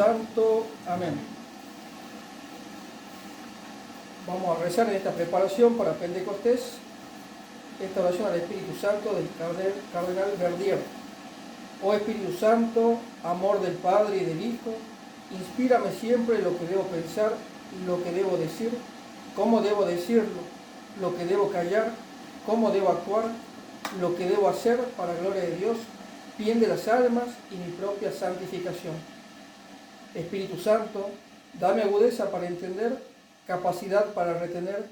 Santo. Amén. Vamos a rezar en esta preparación para Pentecostés, esta oración al Espíritu Santo del Cardenal Verdier. Oh Espíritu Santo, amor del Padre y del Hijo, inspírame siempre lo que debo pensar, lo que debo decir, cómo debo decirlo, lo que debo callar, cómo debo actuar, lo que debo hacer para la gloria de Dios, bien de las almas y mi propia santificación. Espíritu Santo, dame agudeza para entender, capacidad para retener,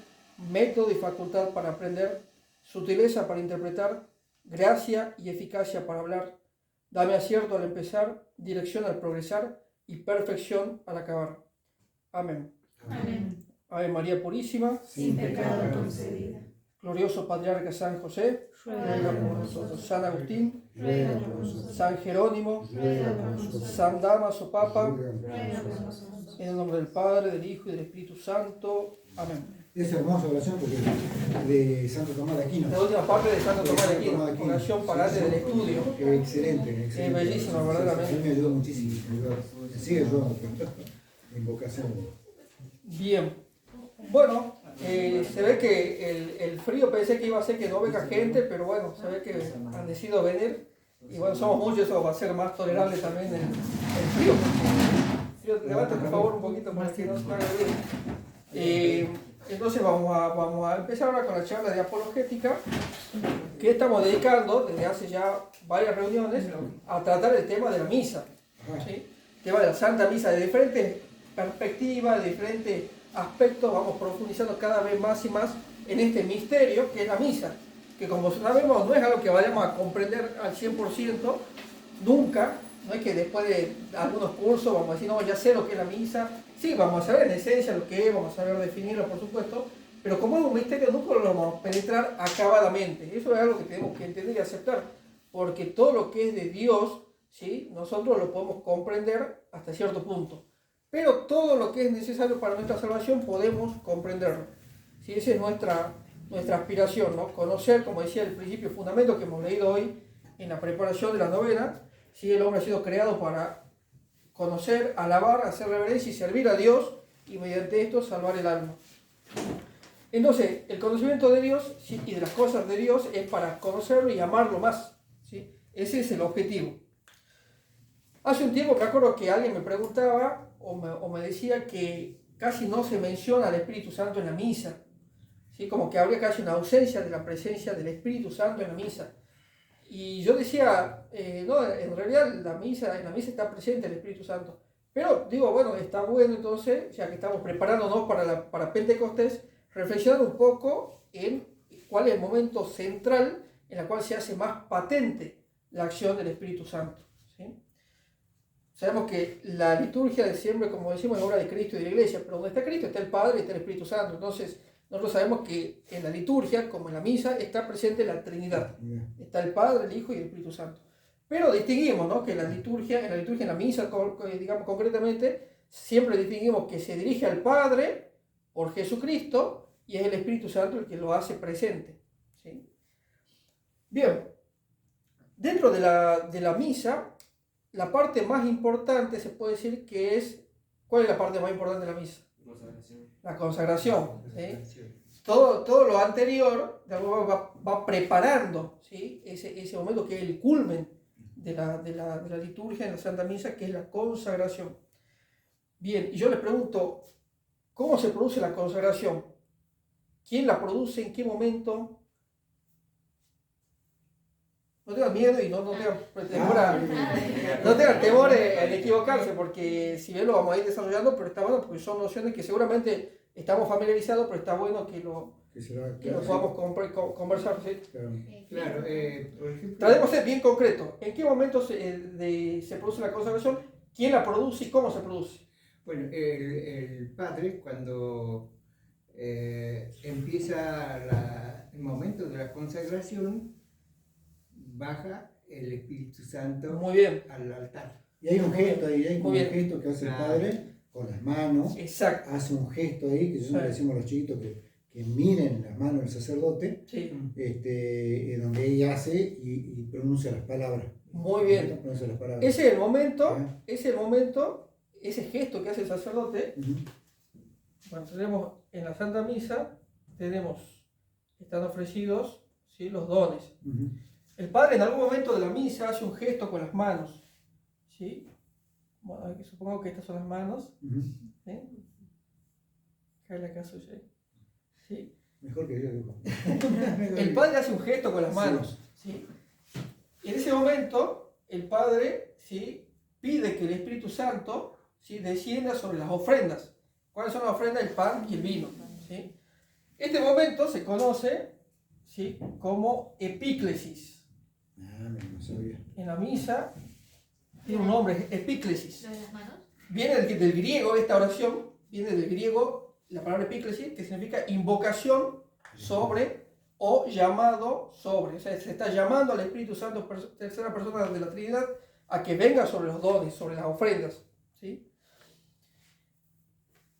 método y facultad para aprender, sutileza para interpretar, gracia y eficacia para hablar. Dame acierto al empezar, dirección al progresar y perfección al acabar. Amén. Amén. Ave María Purísima, sin pecado concebida. Glorioso Patriarca San José, ruega por nosotros. San Agustín, Ruega por nosotros. San Jerónimo, Ruega por nosotros. San Damaso Papa, Ruega por nosotros. en el nombre del Padre, del Hijo y del Espíritu Santo. Amén. Es hermosa oración porque es de Santo Tomás de Aquino. La última parte de Santo Tomás de Aquino, oración para antes del estudio. Excelente, excelente. Es bellísima, verdaderamente. A mí me ayudó muchísimo. Me sigue ayudando la invocación. Bien. Bueno, se ve que el frío pensé que iba a hacer que no venga gente, pero bueno, se ve que han decidido venir. Y bueno, somos muchos, eso va a ser más tolerable también el frío. Levante por favor un poquito para que no se haga bien. Entonces vamos a empezar ahora con la charla de apologética que estamos dedicando desde hace ya varias reuniones a tratar el tema de la misa, ¿sí? El tema de la Santa Misa de diferentes perspectivas, de diferentes aspectos. Vamos profundizando cada vez más y más en este misterio que es la misa, que como sabemos no es algo que vayamos a comprender al 100% nunca. No es que después de algunos cursos vamos a decir, no, ya sé lo que es la misa. Sí, vamos a saber en esencia lo que es, vamos a saber definirlo, por supuesto, pero como es un misterio nunca lo vamos a penetrar acabadamente. Eso es algo que tenemos que entender y aceptar, porque todo lo que es de Dios, ¿sí?, nosotros lo podemos comprender hasta cierto punto, pero todo lo que es necesario para nuestra salvación podemos comprenderlo. ¿Sí? Esa es nuestra aspiración, ¿no? Conocer, como decía el principio fundamento que hemos leído hoy en la preparación de la novena. Sí, el hombre ha sido creado para conocer, alabar, hacer reverencia y servir a Dios, y mediante esto salvar el alma. Entonces, el conocimiento de Dios, ¿sí?, y de las cosas de Dios es para conocerlo y amarlo más, ¿sí? Ese es el objetivo. Hace un tiempo me acuerdo que alguien me preguntaba o me decía que casi no se menciona al Espíritu Santo en la misa, ¿sí? Como que habría casi una ausencia de la presencia del Espíritu Santo en la misa. Y yo decía, no, en realidad en la misa está presente el Espíritu Santo. Pero digo, bueno, está bueno entonces, ya que estamos preparándonos para Pentecostés, reflexionar un poco en cuál es el momento central en el cual se hace más patente la acción del Espíritu Santo, ¿sí? Sabemos que la liturgia de siempre, como decimos, es obra de Cristo y de la Iglesia, pero donde está Cristo está el Padre y está el Espíritu Santo. Entonces, nosotros sabemos que en la liturgia, como en la misa, está presente la Trinidad. Está el Padre, el Hijo y el Espíritu Santo. Pero distinguimos, ¿no?, que en la liturgia, en la misa, digamos concretamente, siempre distinguimos que se dirige al Padre por Jesucristo y es el Espíritu Santo el que lo hace presente, ¿sí? Bien, dentro de la misa, la parte más importante se puede decir que es... ¿Cuál es la parte más importante de la misa? La consagración, ¿sí? Todo lo anterior de alguna manera va preparando, ¿sí?, ese momento que es el culmen de la liturgia en la Santa Misa, que es la consagración. Bien, y yo les pregunto, ¿cómo se produce la consagración? ¿Quién la produce? ¿En qué momento? No tengan miedo y no tengan temor en equivocarse, porque si bien lo vamos a ir desarrollando, pero está bueno porque son nociones que seguramente estamos familiarizados, pero está bueno que lo podamos conversar, ¿sí? Claro, por ejemplo... Tratemos de ser bien concreto. ¿En qué momento se produce la consagración? ¿Quién la produce y cómo se produce? Bueno, el Padre, cuando empieza el momento de la consagración, baja el Espíritu Santo. Muy bien. Al altar. Y hay un gesto ahí, hay un bien. gesto que hace el Padre con las manos. Exacto. Hace un gesto ahí, que siempre le decimos a los chiquitos que miren las manos del sacerdote, Sí. Donde ella hace y pronuncia las palabras. Muy bien. Pronuncia las palabras. Ese es el momento ese gesto que hace el sacerdote, Ujú. bueno, tenemos en la Santa Misa, están ofrecidos, ¿sí?, los dones. Ujú. El Padre en algún momento de la misa hace un gesto con las manos, ¿sí? Bueno, supongo que estas son las manos, Ujú. ¿sí? Cae la casa suya, ¿sí? Mejor que yo digo. El Padre hace un gesto con las Sí. manos, ¿sí? Y en ese momento, el Padre, ¿sí?, pide que el Espíritu Santo, ¿sí?, descienda sobre las ofrendas. ¿Cuáles son las ofrendas? El pan y el vino, ¿sí? Este momento se conoce, ¿sí?, como epíclesis. No sabía. En la misa tiene un nombre, epíclesis. ¿Lo de las manos? Viene del griego, esta oración, viene del griego, la palabra epíclesis, que significa invocación sobre o llamado sobre. O sea, se está llamando al Espíritu Santo, tercera persona de la Trinidad, a que venga sobre los dones, sobre las ofrendas, ¿sí?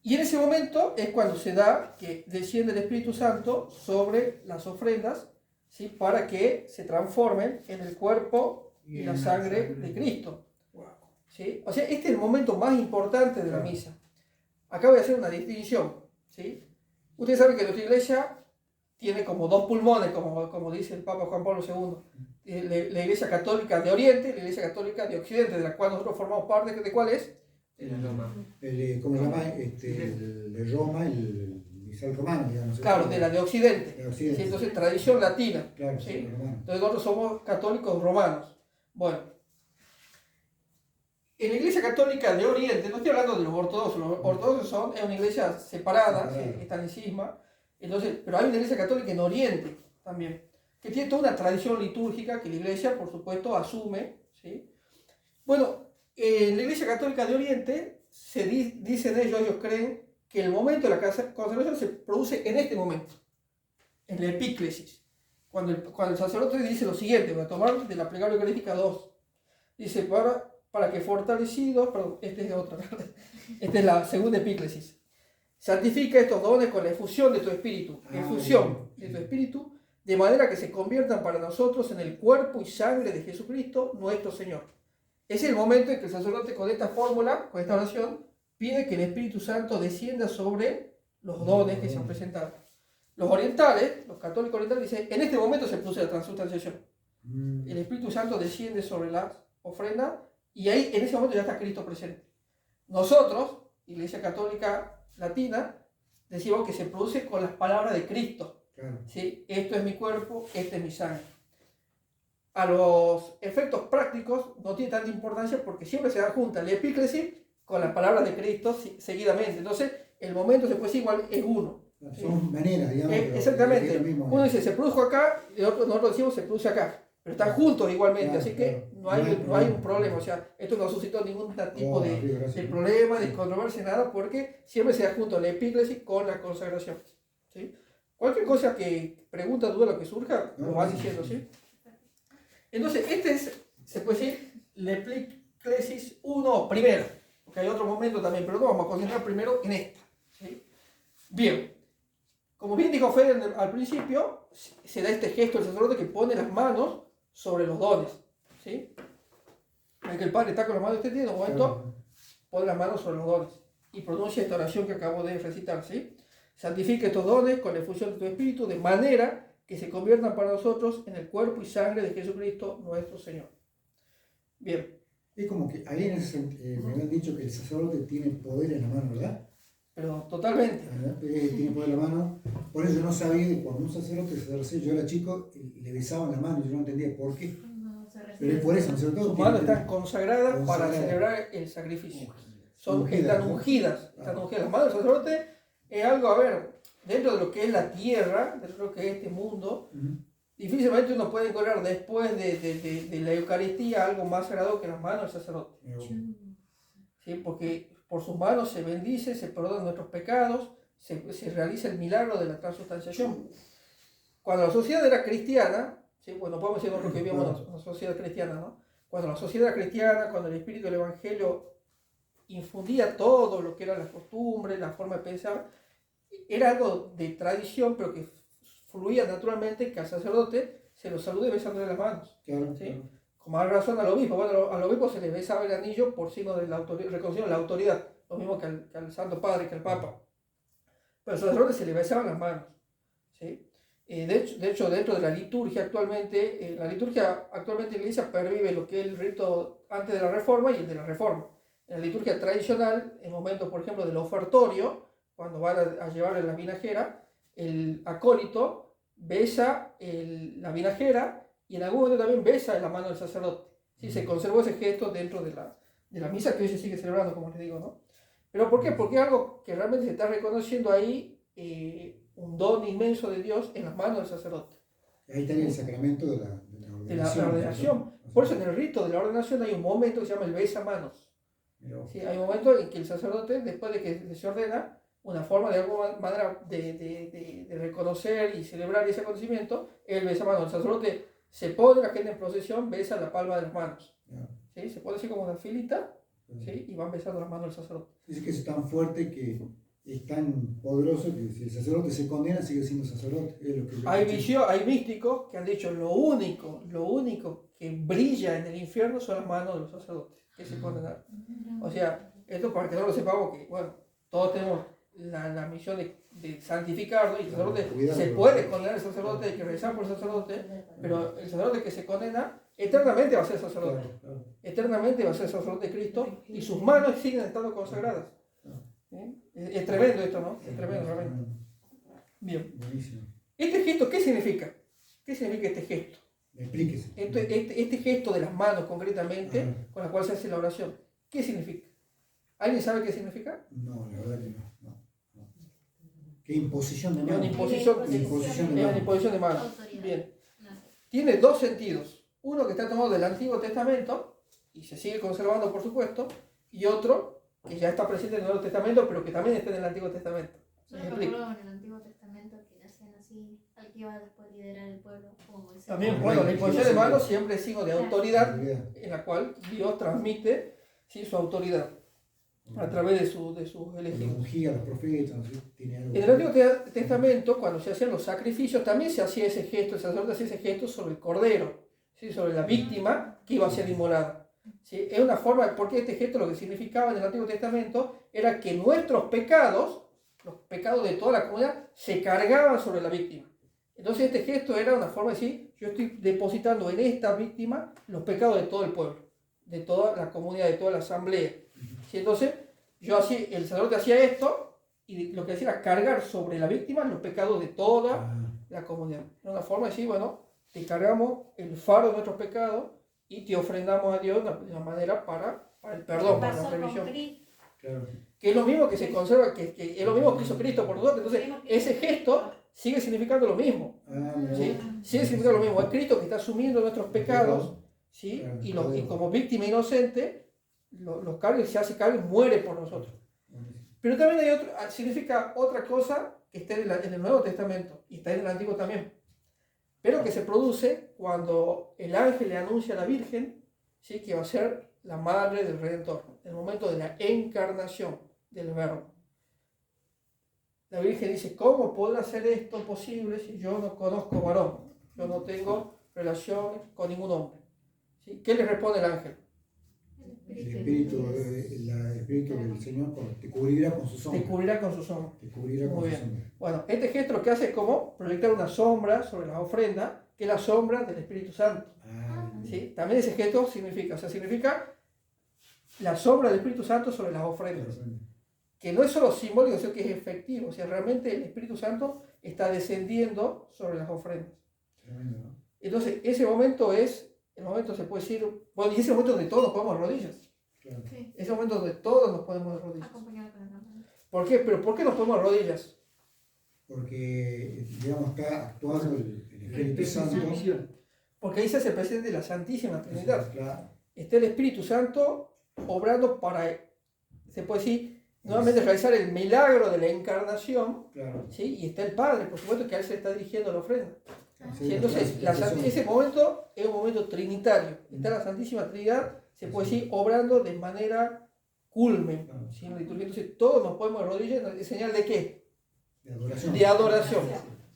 Y en ese momento es cuando se da que desciende el Espíritu Santo sobre las ofrendas, ¿sí?, para que se transformen en el cuerpo y la sangre de Cristo, ¿sí? O sea, este es el momento más importante de la misa. Acá voy a hacer una distinción, ¿sí? Ustedes saben que nuestra iglesia tiene como dos pulmones, como dice el Papa Juan Pablo II. La iglesia católica de Oriente y la iglesia católica de Occidente, de la cual nosotros formamos parte. ¿De cuál es? ¿Cómo se llama? El de Roma, el misal romano, digamos. Claro, de la de Occidente. De Occidente. ¿Sí? Entonces, tradición latina. Claro, ¿sí? sí, romano. Entonces, nosotros somos católicos romanos. Bueno, en la iglesia católica de Oriente, no estoy hablando de los ortodoxos, es una iglesia separada, ¿sí?, está en cisma. Entonces, pero hay una iglesia católica en Oriente también, que tiene toda una tradición litúrgica que la iglesia, por supuesto, asume, ¿sí? Bueno, en la iglesia católica de Oriente, dicen ellos creen que el momento de la consagración se produce en este momento, en la epíclesis, cuando el sacerdote dice lo siguiente, voy a tomar de la plegaria eucarística 2, dice, para que fortalecidos, perdón, esta es otra, esta es la segunda epíclesis, santifica estos dones con la efusión de tu espíritu, de manera que se conviertan para nosotros en el cuerpo y sangre de Jesucristo, nuestro Señor. Es el momento en que el sacerdote con esta fórmula, con esta oración, pide que el Espíritu Santo descienda sobre los dones que se han presentado. Los orientales, los católicos orientales, dicen, en este momento se produce la transubstanciación. El Espíritu Santo desciende sobre las ofrendas y ahí, en ese momento, ya está Cristo presente. Nosotros, Iglesia Católica Latina, decimos que se produce con las palabras de Cristo. Claro. ¿Sí? Esto es mi cuerpo, esta es mi sangre. A los efectos prácticos no tiene tanta importancia porque siempre se da junta la epíclesis con las palabras de Cristo seguidamente. Entonces, el momento se puede decir igual es uno. Son maneras, digamos. Exactamente. Es lo mismo. Uno dice se produjo acá y nosotros decimos se produce acá. Pero están juntos igualmente, Claro, así que claro. no hay un problema. O sea, esto no suscitó ningún tipo de problema, de controversia, nada, porque siempre se da junto la epíclesis con la consagración. ¿Sí? Cualquier cosa que pregunta, duda, lo que surja, lo van diciendo, ¿sí? Entonces, se puede decir, la epíclesis 1 primero, porque hay otro momento también, pero no vamos a concentrar primero en esta. ¿Sí? Bien, como bien dijo Fede al principio, se da este gesto del sacerdote que pone las manos sobre los dones. ¿Sí? En que el Padre está con las manos extendidas, en un momento pone las manos sobre los dones y pronuncia esta oración que acabo de recitar. ¿Sí? Santifica estos dones con la efusión de tu Espíritu, de manera que se conviertan para nosotros en el cuerpo y sangre de Jesucristo nuestro Señor. Bien. Es como que ahí me habían dicho que el sacerdote tiene poder en la mano, ¿verdad? Pero totalmente. Tiene poder en la mano. Por eso yo no sabía que cuando un sacerdote se recibía, yo era chico y le besaban la mano y yo no entendía por qué. Pero es por eso, ¿no es cierto? Sus manos están consagradas para celebrar el sacrificio. Están ungidas. Las manos del sacerdote es algo, a ver, dentro de lo que es la tierra, dentro de lo que es este mundo, difícilmente uno puede encontrar después de la Eucaristía algo más sagrado que las manos del sacerdote. ¿Sí? Porque por sus manos se bendice, se perdonan nuestros pecados, se realiza el milagro de la transubstanciación. Cuando la sociedad era cristiana, ¿sí? Bueno, podemos decir nosotros que vivíamos una sociedad cristiana, ¿no? Cuando la sociedad era cristiana, cuando el espíritu del Evangelio infundía todo lo que eran las costumbres, la forma de pensar, era algo de tradición, pero que fluía naturalmente, que al sacerdote se lo salude besándole las manos. Claro, ¿sí? claro. Con más razón al obispo. Bueno, al obispo se le besaba el anillo por signo de la autoridad, reconociendo la autoridad, lo mismo que al Santo Padre, que al Papa. Pero al sacerdote se le besaban las manos. ¿Sí? De hecho, dentro de la liturgia actualmente, en la iglesia pervive lo que es el rito antes de la Reforma y el de la Reforma. En la liturgia tradicional, en momentos, por ejemplo, del ofertorio, cuando van a llevar la vinajera, el acólito besa la vinajera y en algún momento también besa la mano del sacerdote. ¿Sí? Se conservó ese gesto dentro de la misa que hoy se sigue celebrando, como les digo, ¿no? ¿Pero por qué? Porque es algo que realmente se está reconociendo ahí, un don inmenso de Dios en las manos del sacerdote. Ahí está el sacramento de la ordenación. Por eso en el rito de la ordenación hay un momento que se llama el besamanos. Sí, hay un momento en que el sacerdote, después de que se ordena, una forma de alguna manera de reconocer y celebrar ese acontecimiento, el besamanos. El sacerdote se pone, la gente en procesión besa la palma de las manos. ¿Sí? Se pone así como una filita, ¿sí? Y van besando las manos del sacerdote. Dice que es tan fuerte que es tan poderoso que si el sacerdote se condena, sigue siendo sacerdote. Es lo que hay místicos que han dicho lo único que brilla en el infierno son las manos de los sacerdotes que se condenaron. O sea, esto para que no lo sepamos, que bueno, todos tenemos la misión de santificarnos, y el sacerdote se puede condenar al sacerdote, hay que rezar por el sacerdote, pero el sacerdote que se condena eternamente va a ser sacerdote. Eternamente va a ser sacerdote de Cristo y sus manos siguen estando consagradas. Es tremendo esto, ¿no? Es tremendo, realmente. Bien. Buenísimo. ¿Este gesto qué significa? ¿Qué significa este gesto? Explíquese. Este gesto de las manos, concretamente, con la cual se hace la oración, ¿qué significa? ¿Alguien sabe qué significa? No, la verdad que no. ¿Qué imposición de Es manos? una imposición de manos. Bien. Tiene dos sentidos. Uno que está tomado del Antiguo Testamento, y se sigue conservando, por supuesto, y otro que ya está presente en el Nuevo Testamento, pero que también está en el Antiguo Testamento. Yo recuerdo en el Antiguo Testamento que hacían así, al que iba después a liderar el pueblo, como Moisés. También, bueno, la imposición de manos siempre es signo de autoridad, en la cual Dios transmite, ¿sí?, su autoridad a través de sus elegidos. Ungía a los profetas, tiene algo. En el Antiguo Testamento, cuando se hacían los sacrificios, también se hacía ese gesto, el sacerdote hacía ese gesto sobre el cordero, ¿sí?, sobre la víctima que iba a ser inmolada. ¿Sí? Es una forma, porque este gesto lo que significaba en el Antiguo Testamento era que nuestros pecados, los pecados de toda la comunidad, se cargaban sobre la víctima. Entonces este gesto era una forma de decir, yo estoy depositando en esta víctima los pecados de todo el pueblo, de toda la comunidad, de toda la asamblea. ¿Sí? Entonces el sacerdote hacía esto y lo que hacía era cargar sobre la víctima los pecados de toda la comunidad. Era una forma de decir, bueno, te cargamos el faro de nuestros pecados y te ofrendamos a Dios de una manera para el perdón, para la remisión. Claro. Que es lo mismo que se conserva, que es lo mismo que hizo Cristo por nosotros. Entonces, ese gesto sigue significando lo mismo. ¿Sí? Sigue significando lo mismo. Es Cristo que está asumiendo nuestros pecados, ¿sí? Y como víctima inocente, los carga y se hace cargo y muere por nosotros. Pero también hay significa otra cosa que está en el Nuevo Testamento y está en el Antiguo también. Pero que se produce cuando el ángel le anuncia a la Virgen, ¿sí?, que va a ser la madre del Redentor, en el momento de la encarnación del Verbo. La Virgen dice, ¿cómo podrá ser esto posible si yo no conozco varón? Yo no tengo relación con ningún hombre. ¿Sí? ¿Qué le responde el ángel? El espíritu del Señor te cubrirá con su sombra. Te cubrirá con su sombra. Te cubrirá con su sombra. Bueno, este gesto lo que hace es como proyectar una sombra sobre la ofrenda, que es la sombra del Espíritu Santo. ¿Sí? También ese gesto significa la sombra del Espíritu Santo sobre las ofrendas. Que no es solo simbólico, sino que es efectivo. O sea, realmente el Espíritu Santo está descendiendo sobre las ofrendas. Tremendo, ¿no? Entonces, ese momento es, el momento se puede decir, bueno, y ese momento donde todos nos ponemos de rodillas. Claro. Sí. Ese momento donde todos nos ponemos de rodillas. Acompañado con la cámara. ¿Por qué? ¿Pero por qué nos ponemos de rodillas? porque, digamos, está actuando el Espíritu Santo. Porque ahí se hace presente la Santísima Trinidad. Claro. Está el Espíritu Santo obrando para, se puede decir, nuevamente realizar el milagro de la encarnación, Claro. ¿sí? Y está el Padre, por supuesto, que a él se está dirigiendo la ofrenda. Sí, ¿Sí? Entonces, ese momento es un momento trinitario. Está la Santísima Trinidad, se puede decir, obrando de manera culmen. ¿Sí? En la liturgia. Entonces, todos nos podemos arrodillar, ¿es señal de qué? De adoración. De adoración.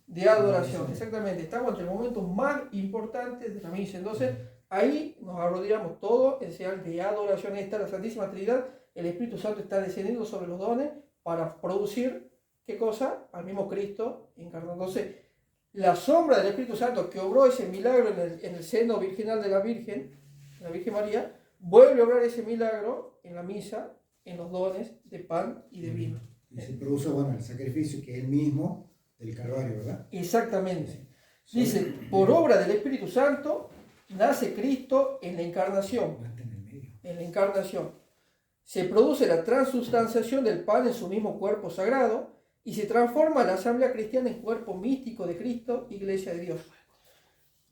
De adoración, exactamente. Estamos entre los momentos más importantes de la misa. Entonces, ahí nos arrodillamos todos en señal de adoración. Esta la Santísima Trinidad, el Espíritu Santo está descendiendo sobre los dones para producir, ¿qué cosa? Al mismo Cristo encarnado. Entonces, la sombra del Espíritu Santo que obró ese milagro en el seno virginal de la Virgen María, vuelve a obrar ese milagro en la misa, en los dones de pan y de vino. Y se produce, bueno, el sacrificio que es el mismo del Calvario, ¿verdad? Exactamente. Dice, por obra del Espíritu Santo nace Cristo en la encarnación. En la encarnación. Se produce la transustanciación del pan en su mismo cuerpo sagrado y se transforma la asamblea cristiana en cuerpo místico de Cristo, iglesia de Dios.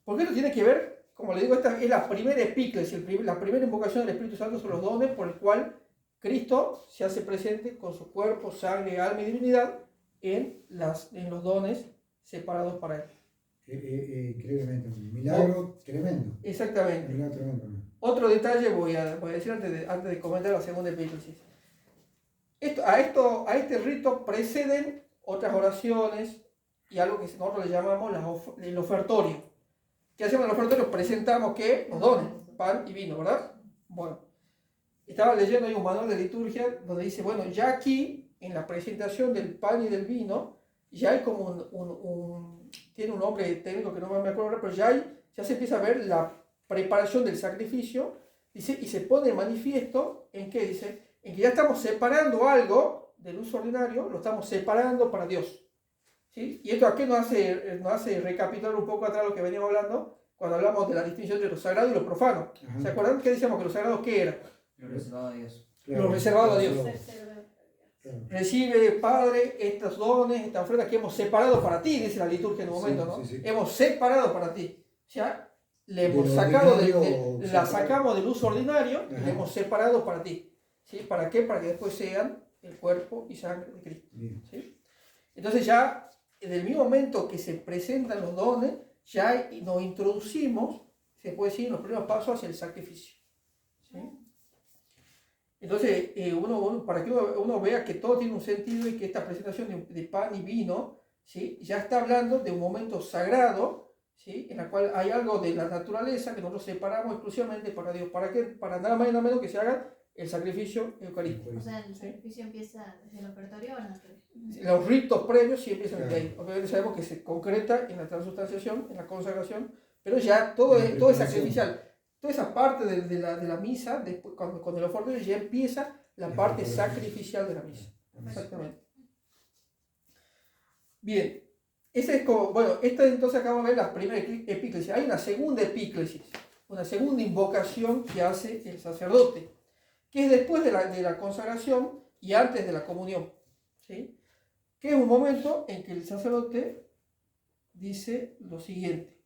¿Por qué esto tiene que ver? Como le digo, esta es la primera epíclesis, la primera invocación del Espíritu Santo sobre los dones por el cual Cristo se hace presente con su cuerpo, sangre, alma y divinidad en los dones separados para él. Increíblemente, un milagro tremendo. Exactamente. Un milagro tremendo. Otro detalle voy a decir antes de comentar la segunda epíclesis. A este rito preceden otras oraciones y algo que nosotros le llamamos el ofertorio. ¿Qué hacemos en el ofertorio? Presentamos ¿qué? Los dones, pan y vino, ¿verdad? Bueno, estaba leyendo ahí un manual de liturgia donde dice, bueno, ya aquí en la presentación del pan y del vino, ya hay como tiene un nombre técnico que no me acuerdo ahora, pero ya se empieza a ver la preparación del sacrificio, dice, y se pone en manifiesto en qué dice, en que ya estamos separando algo del uso ordinario, lo estamos separando para Dios. ¿Sí? Y esto aquí nos hace recapitular un poco atrás lo que veníamos hablando cuando hablamos de la distinción entre lo sagrado y lo profano. Ajá. ¿Se acuerdan que decíamos que lo sagrado qué era? Lo reservado a Dios. Lo reservado a Dios. Claro. Recibe, Padre, estos dones, esta ofrenda que hemos separado para ti, dice la liturgia en un momento, ¿no? Sí. Hemos separado para ti. Ya le hemos sacado la sacamos del uso ordinario y le hemos separado para ti. ¿Sí? ¿Para qué? Para que después sean el cuerpo y sangre de Cristo. ¿Sí? Entonces ya en el mismo momento que se presentan los dones, ya nos introducimos, se puede decir, en los primeros pasos hacia el sacrificio. ¿Sí? Entonces, para que uno vea que todo tiene un sentido y que esta presentación de pan y vino, ¿sí? Ya está hablando de un momento sagrado, ¿sí? En la cual hay algo de la naturaleza que nosotros separamos exclusivamente para Dios. ¿Para qué? Para nada más y nada menos que se haga el sacrificio eucarístico. O sea, el sacrificio empieza desde el ofertorio o en el... Los ritos previos sí empiezan desde ahí. Obviamente sabemos que se concreta en la transustanciación, en la consagración, pero ya todo es sacrificial. Toda esa parte de la misa, después, con el ofertorio ya empieza la parte sacrificial de la misa. Exactamente. Bien, esta entonces acabamos de ver la primera epíclesis. Hay una segunda epíclesis, una segunda invocación que hace el sacerdote, que es después de la consagración y antes de la comunión, ¿sí? Que es un momento en que el sacerdote dice lo siguiente: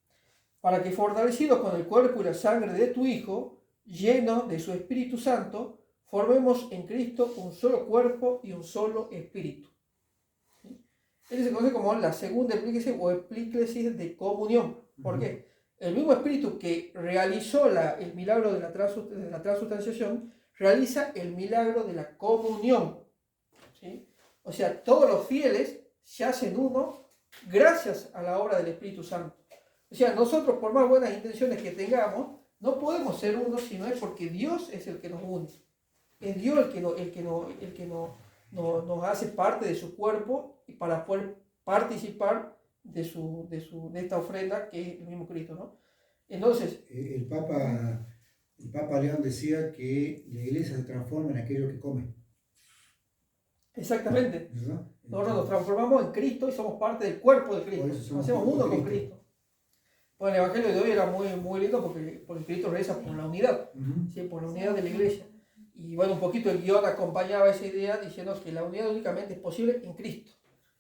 para que fortalecidos con el cuerpo y la sangre de tu Hijo, llenos de su Espíritu Santo, formemos en Cristo un solo cuerpo y un solo espíritu. ¿Sí? Este se conoce como la segunda epíclesis o epíclesis de comunión. ¿Por qué? El mismo Espíritu que realizó el milagro de la transustanciación, realiza el milagro de la comunión. ¿Sí? O sea, todos los fieles se hacen uno gracias a la obra del Espíritu Santo. O sea, nosotros, por más buenas intenciones que tengamos, no podemos ser uno si no es porque Dios es el que nos une. Es Dios el que nos hace parte de su cuerpo y para poder participar de esta ofrenda que es el mismo Cristo, ¿no? Entonces, el Papa León decía que la iglesia se transforma en aquello que come. Exactamente. ¿Verdad? Nosotros nos transformamos en Cristo y somos parte del cuerpo de Cristo. Nos hacemos uno con Cristo. Bueno, el Evangelio de hoy era muy lindo porque Cristo reza por la unidad, ¿sí? Por la unidad de la iglesia. Y bueno, un poquito el guión acompañaba esa idea diciendo que la unidad únicamente es posible en Cristo,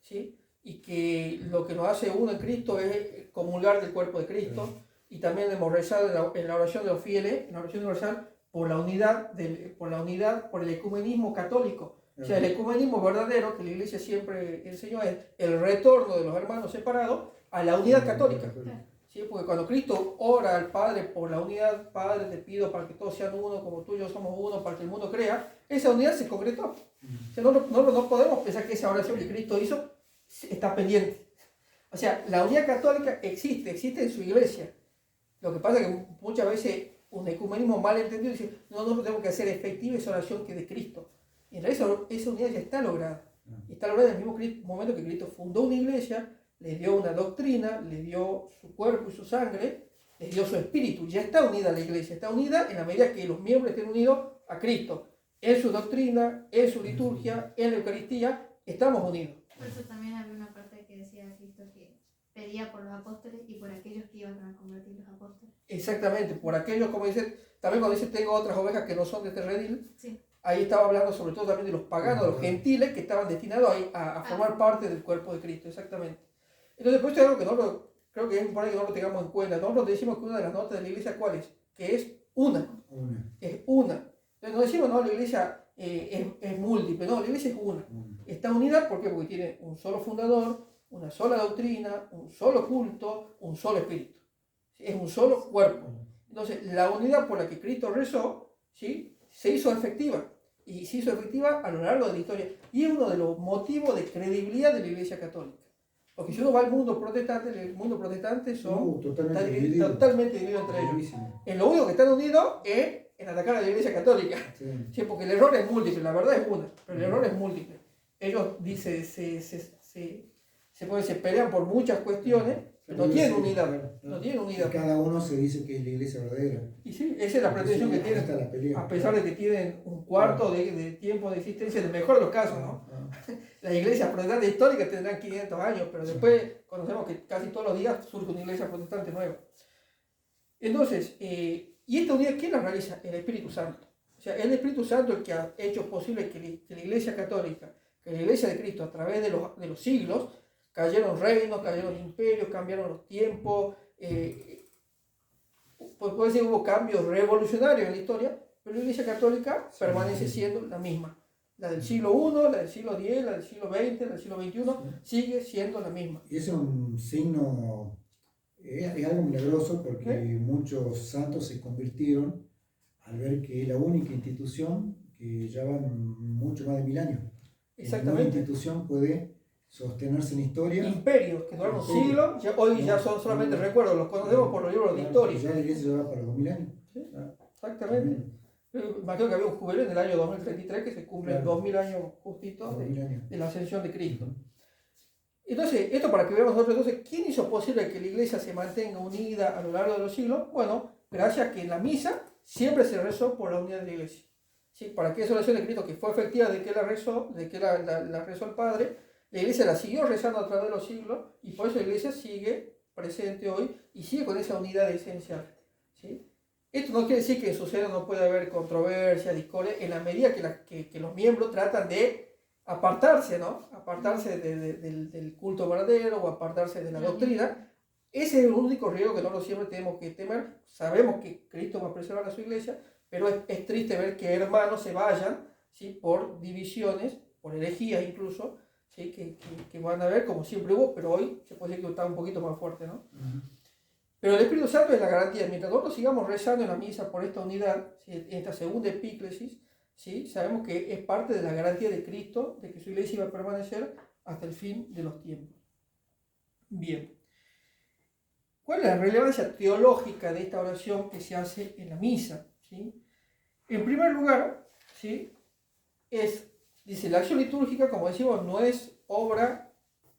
¿sí? Y que lo que nos hace uno en Cristo es comulgar del cuerpo de Cristo. Y también hemos rezado en la oración de los fieles, en la oración universal, por la unidad, por el ecumenismo católico. O sea, el ecumenismo verdadero que la Iglesia siempre enseñó es el retorno de los hermanos separados a la unidad católica. ¿Sí? Porque cuando Cristo ora al Padre por la unidad, Padre, te pido para que todos sean uno, como tú y yo somos uno, para que el mundo crea, esa unidad se concretó. O sea, no podemos pensar que esa oración que Cristo hizo está pendiente. O sea, la unidad católica existe en su Iglesia. Lo que pasa es que muchas veces un ecumenismo mal entendido, dice, no, nosotros tenemos que hacer efectiva esa oración que es de Cristo. Y en realidad esa unidad ya está lograda. Y está lograda en el mismo momento que Cristo fundó una iglesia, le dio una doctrina, le dio su cuerpo y su sangre, le dio su espíritu. Ya está unida la iglesia, está unida en la medida que los miembros estén unidos a Cristo. En su doctrina, en su liturgia, en la Eucaristía, estamos unidos. Por eso también había una parte que decía Cristo que pedía por los apóstoles y por aquellos que iban a convertir los apóstoles. Exactamente, por aquellos, como dice, también cuando dice tengo otras ovejas que no son de este redil, Sí. ahí estaba hablando sobre todo también de los paganos, de los gentiles que estaban destinados a formar parte del cuerpo de Cristo, exactamente. Entonces, pues esto es algo que nosotros, creo que es importante que no lo tengamos en cuenta. Nosotros decimos que una de las notas de la iglesia, ¿cuál es? Que es una. Es una. Entonces no decimos, no, la iglesia es múltiple, no, la iglesia es una. Está unida, ¿por qué? Porque tiene un solo fundador, una sola doctrina, un solo culto, un solo espíritu. Es un solo cuerpo. Entonces, la unidad por la que Cristo rezó, ¿sí?, se hizo efectiva. Y se hizo efectiva a lo largo de la historia. Y es uno de los motivos de credibilidad de la Iglesia Católica. Porque si uno va al mundo protestante, el mundo protestante son totalmente dividido entre ellos. En lo único que están unidos es en atacar a la Iglesia Católica. Sí, porque el error es múltiple, la verdad es una, pero el error es múltiple. Ellos dicen, se pelean por muchas cuestiones, pero no tienen unidad. No tienen unidad. Cada uno se dice que es la iglesia verdadera. Y sí, esa es la pretensión que tienen, a pesar de que tienen un cuarto de tiempo de existencia, en el mejor de los casos, ¿no? Las iglesias protestantes históricas tendrán 500 años, pero después conocemos que casi todos los días surge una iglesia protestante nueva. Entonces, ¿y esta unidad quién la realiza? El Espíritu Santo. O sea, el Espíritu Santo es el que ha hecho posible que la Iglesia Católica, que la Iglesia de Cristo, a través de los siglos, cayeron reinos, cayeron imperios, cambiaron los tiempos, pues puede decir hubo cambios revolucionarios en la historia, pero la Iglesia Católica permanece siendo la misma. La del siglo I, la del siglo X, la del siglo XX, la del siglo XXI, sigue siendo la misma. Y eso es un signo, es algo milagroso porque muchos santos se convirtieron al ver que es la única institución que llevan mucho más de 1000 años. Exactamente. Una institución puede sostenerse en historia. Imperios que duraron siglos, hoy ya son solamente recuerdos, los conocemos por los libros de historia. Ya la iglesia lleva para 2000 años. ¿Sí? Exactamente. Imagino que había un jubileo en el año 2033 que se cumplen 2000 años justitos de la ascensión de Cristo. Entonces, esto para que veamos nosotros, entonces, ¿quién hizo posible que la iglesia se mantenga unida a lo largo de los siglos? Bueno, gracias a que en la misa siempre se rezó por la unidad de la iglesia. ¿Sí? Para que esa oración de Cristo, que fue efectiva de que la rezó, de que la rezó el Padre, la iglesia la siguió rezando a través de los siglos y por eso la iglesia sigue presente hoy y sigue con esa unidad esencial. ¿Sí? Esto no quiere decir que en su seno no puede haber controversia, discordia, en la medida que los miembros tratan de apartarse, ¿no? Apartarse del culto verdadero o apartarse de la doctrina. Ese es el único riesgo que nosotros siempre tenemos que temer. Sabemos que Cristo va a preservar a su iglesia, pero es triste ver que hermanos se vayan, ¿sí?, por divisiones, por herejías incluso, ¿sí?, que van a ver como siempre hubo, pero hoy se puede decir que está un poquito más fuerte, ¿no? Pero el Espíritu Santo es la garantía. Mientras nosotros sigamos rezando en la misa por esta unidad, ¿sí?, en esta segunda epíclesis, ¿sí?, sabemos que es parte de la garantía de Cristo de que su iglesia va a permanecer hasta el fin de los tiempos. Bien. ¿Cuál es la relevancia teológica de esta oración que se hace en la misa? ¿Sí? En primer lugar, ¿sí?, dice, la acción litúrgica, como decimos, no es obra,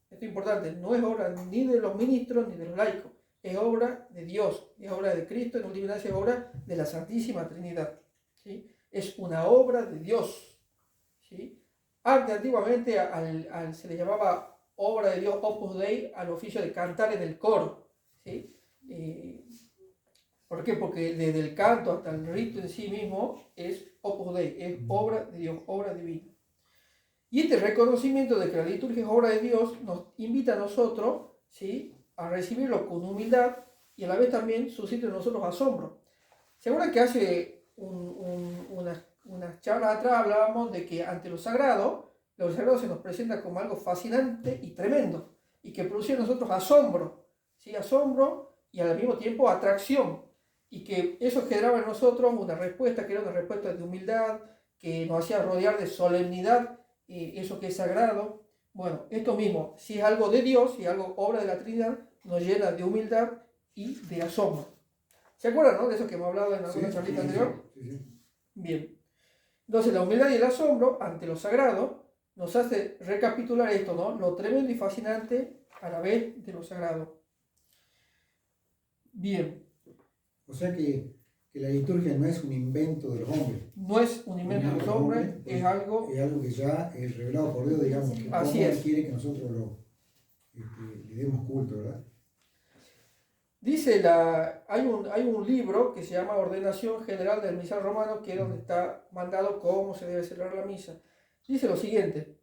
esto es importante, no es obra ni de los ministros ni de los laicos, es obra de Dios, es obra de Cristo, en última instancia es obra de la Santísima Trinidad. ¿Sí? Es una obra de Dios. ¿Sí? Antiguamente se le llamaba obra de Dios, Opus Dei, al oficio de cantar en el coro. ¿Sí? ¿Por qué? Porque desde el canto hasta el rito en sí mismo es Opus Dei, es obra de Dios, obra divina. Y este reconocimiento de que la liturgia es obra de Dios nos invita a nosotros, ¿sí?, a recibirlo con humildad y a la vez también suscita en nosotros asombro. ¿Se acuerdan que hace unas charlas atrás hablábamos de que ante lo sagrado se nos presenta como algo fascinante y tremendo y que produce en nosotros asombro, ¿sí?, asombro y al mismo tiempo atracción, y que eso generaba en nosotros una respuesta que era una respuesta de humildad, que nos hacía rodear de solemnidad, eso que es sagrado. Bueno, esto mismo, si es algo de Dios, si es algo obra de la Trinidad, nos llena de humildad y de asombro. ¿Se acuerdan, no? De eso que hemos hablado en alguna charlita anterior. Sí. Bien. Entonces, la humildad y el asombro ante lo sagrado nos hace recapitular esto, ¿no? Lo tremendo y fascinante a la vez de lo sagrado. Bien. O sea que la liturgia no es un invento de los hombres. No es un invento de los hombres, es algo... Es algo que ya es revelado por Dios, digamos, que Así cómo es. Él quiere que nosotros le demos culto, ¿verdad? Dice, hay un libro que se llama Ordenación General del Misal Romano, que es donde está mandado cómo se debe celebrar la misa. Dice lo siguiente: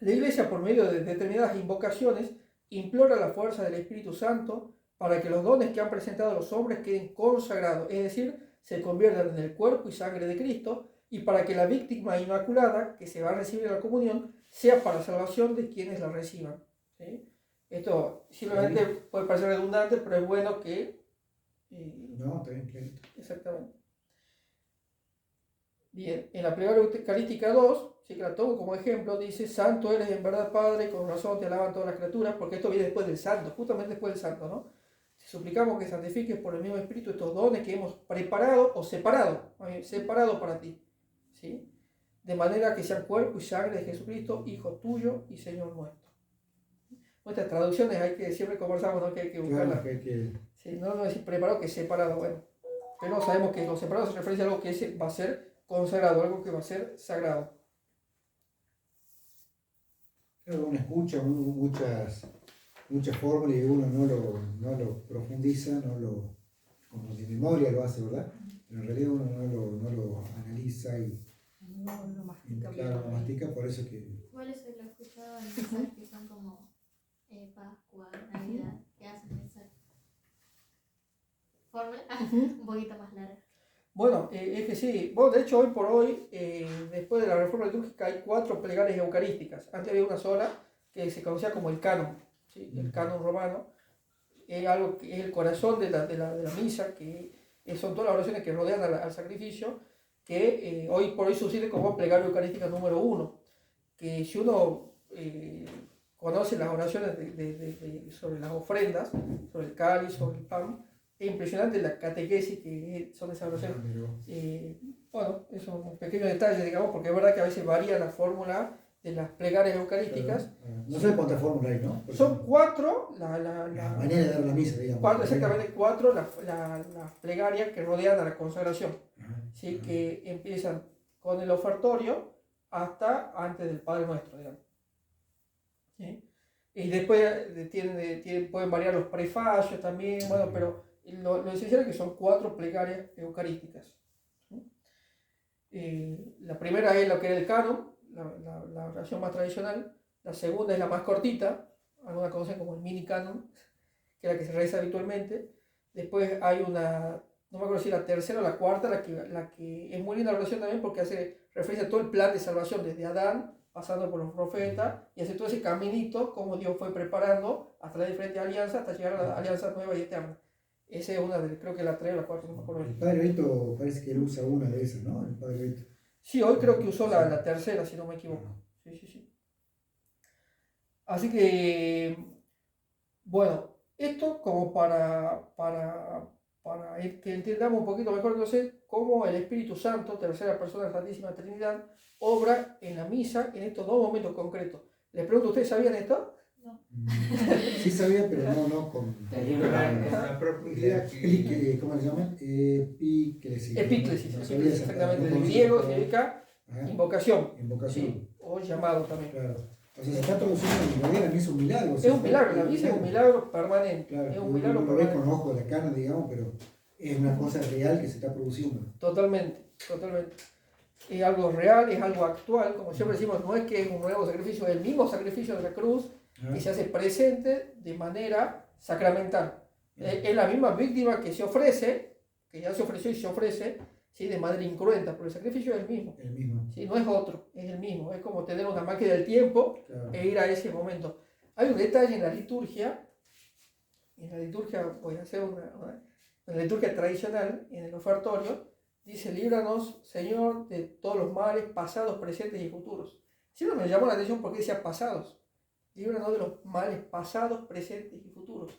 la Iglesia, por medio de determinadas invocaciones, implora la fuerza del Espíritu Santo para que los dones que han presentado los hombres queden consagrados, es decir, se conviertan en el cuerpo y sangre de Cristo, y para que la víctima inmaculada que se va a recibir en la comunión sea para salvación de quienes la reciban. ¿Sí? Esto simplemente puede parecer redundante, pero es bueno que... No, está bien, clarito. Exactamente. Bien, en la plegaria eucarística 2, sí que la tomo como ejemplo, dice: Santo eres en verdad, Padre, con razón te alaban todas las criaturas, porque esto viene después del santo, justamente después del santo, ¿no? Te suplicamos que santifiques por el mismo Espíritu estos dones que hemos preparado o separado para ti, ¿sí? De manera que sean cuerpo y sangre de Jesucristo, Hijo tuyo y Señor nuestro. Nuestras traducciones hay que, siempre conversamos, ¿no? Que hay que buscarlas. Claro, Sí, no decir preparado, que separado, bueno. Pero sabemos que lo separado se refiere a algo que va a ser consagrado, algo que va a ser sagrado. Claro, uno escucha muchas fórmulas y uno no lo profundiza, como de memoria lo hace, ¿verdad? Pero en realidad uno no lo analiza y lo mastica. claro, lo mastica, por eso que... Igual eso lo he escuchado en mensajes que son como Pascua, Navidad, que hacen esa fórmula un poquito más larga. Bueno, es que sí. Bueno, de hecho, hoy por hoy, después de la reforma litúrgica, hay 4 plegarias eucarísticas. Antes había una sola que se conocía como el canon, ¿sí? El canon romano. Es algo que es el corazón de la misa, que son todas las oraciones que rodean al sacrificio, que hoy por hoy sucede como plegaria eucarística número 1. Que si uno conoce las oraciones sobre las ofrendas, sobre el cáliz, sobre el pan, es impresionante la catequesis que son esas oraciones. Bueno, es un pequeño detalle, digamos, porque es verdad que a veces varía la fórmula de las plegarias eucarísticas. No sé cuántas fórmulas hay, ¿no? Son 4 la manera de dar la misa, digamos. exactamente 4 las plegarias que rodean a la consagración, ¿sí? Ajá. Que empiezan con el ofertorio hasta antes del Padre Nuestro, digamos. ¿Sí? Y después pueden variar los prefacios también, bueno, pero lo esencial es que son 4 plegarias eucarísticas. ¿Sí? La primera es lo que era el canon, la oración más tradicional. La segunda es la más cortita, algunos conocen como el mini canon, que es la que se reza habitualmente. Después hay una, no me acuerdo si la tercera o la cuarta, la que es muy linda la oración también, porque hace referencia a todo el plan de salvación desde Adán, pasando por los profetas, y hace todo ese caminito, como Dios fue preparando hasta las diferentes alianzas, hasta llegar a la alianza nueva y eterna. Esa es una de, creo que la 3 o la 4, no me acuerdo. El Padre Beto parece que él usa una de esas, ¿no? El Padre Beto. Sí, hoy creo que usó la tercera, si no me equivoco. Sí. Así que, bueno, esto como para que entendamos un poquito mejor, entonces, cómo el Espíritu Santo, tercera persona de la Santísima Trinidad, obra en la misa en estos 2 momentos concretos. Les pregunto, ¿ustedes sabían esto? Sí sabía, pero no con la profundidad que... ¿cómo se llama? Epíclesis. Epíclesis, No sabía exactamente, no del griego conocía. significa Ajá. invocación, Invocación. ¿sí? O llamado también. Claro. O sea, se está traduciendo en realidad la misa un milagro. Es un milagro, la misa es un milagro permanente. Claro, es un uno milagro lo ve permanente. con ojos de la carne, digamos, pero es una cosa real que se está produciendo. Totalmente. Es algo real, es algo actual. Como siempre decimos, no es que es un nuevo sacrificio, es el mismo sacrificio de la cruz que se hace presente de manera sacramental. Es la misma víctima que se ofrece, que ya se ofreció y se ofrece, ¿sí? De manera incruenta, pero el sacrificio es el mismo. El mismo. ¿Sí? No es otro, es el mismo. Es como tener una máquina del tiempo Claro. e ir a ese momento. Hay un detalle en la liturgia voy a hacer una liturgia tradicional, en el ofertorio, dice: líbranos, Señor, de todos los males pasados, presentes y futuros. Siempre me llamó la atención porque decía pasados. Líbranos de los males pasados, presentes y futuros.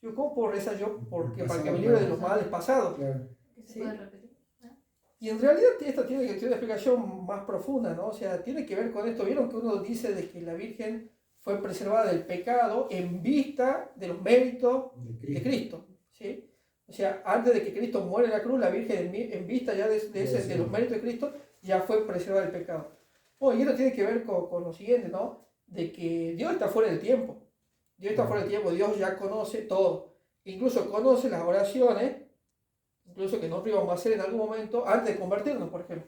Yo, ¿cómo puedo rezar yo? Porque El para que pasado, me libre de claro. los males pasados. Claro. Que se Sí. puede repetir. ¿No? Y en realidad esto tiene que tener una explicación más profunda, ¿no? O sea, tiene que ver con esto. ¿Vieron que uno dice de que la Virgen fue preservada del pecado en vista de los méritos de Cristo? ¿Sí? O sea, antes de que Cristo muere en la cruz, la Virgen en vista ya de los méritos de Cristo ya fue preservada del pecado. Bueno, y esto tiene que ver con lo siguiente, ¿no? De que Dios está fuera del tiempo. Dios está fuera del tiempo, Dios ya conoce todo. Incluso conoce las oraciones, incluso que nosotros íbamos a hacer en algún momento antes de convertirnos, por ejemplo.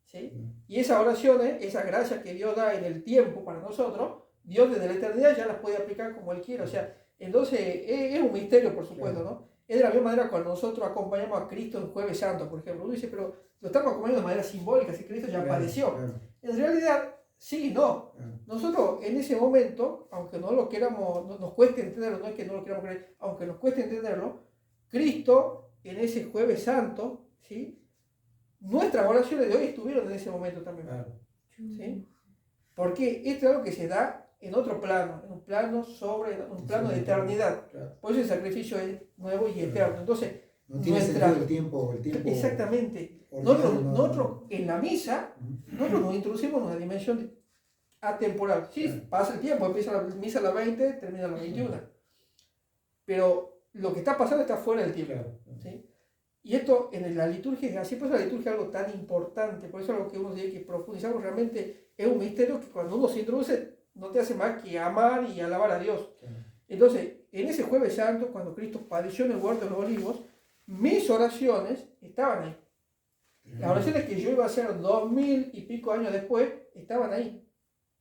¿Sí? Y esas oraciones, esas gracias que Dios da en el tiempo para nosotros, Dios desde la eternidad ya las puede aplicar como Él quiera. O sea, entonces es un misterio, por supuesto, ¿no? Es de la misma manera cuando nosotros acompañamos a Cristo en Jueves Santo, por ejemplo. Uno dice, pero lo estamos acompañando de manera simbólica, si Cristo ya padeció. En realidad, sí y no. Nosotros en ese momento, aunque no lo queramos, nos cueste entenderlo, no es que no lo queramos creer, aunque nos cueste entenderlo, Cristo en ese Jueves Santo, ¿sí? Nuestras oraciones de hoy estuvieron en ese momento también. ¿Sí? Porque esto es algo que se da en otro plano, en un plano un plano de eternidad. Por eso el sacrificio es nuevo y eterno. Entonces, no tiene sentido el tiempo. Exactamente. Nosotros en la misa, nosotros nos introducimos en una dimensión atemporal. Sí, pasa el tiempo, empieza la misa a las 20, termina a las 21. Pero lo que está pasando está fuera del tiempo. ¿Sí? Y esto en la liturgia es así, por eso la liturgia es algo tan importante, por eso es algo que uno tiene que profundizar, porque realmente es un misterio que cuando uno se introduce no te hace más que amar y alabar a Dios. Entonces, en ese Jueves Santo, cuando Cristo padeció en el huerto de los olivos, mis oraciones estaban ahí. Las oraciones que yo iba a hacer 2000 y pico años después, estaban ahí.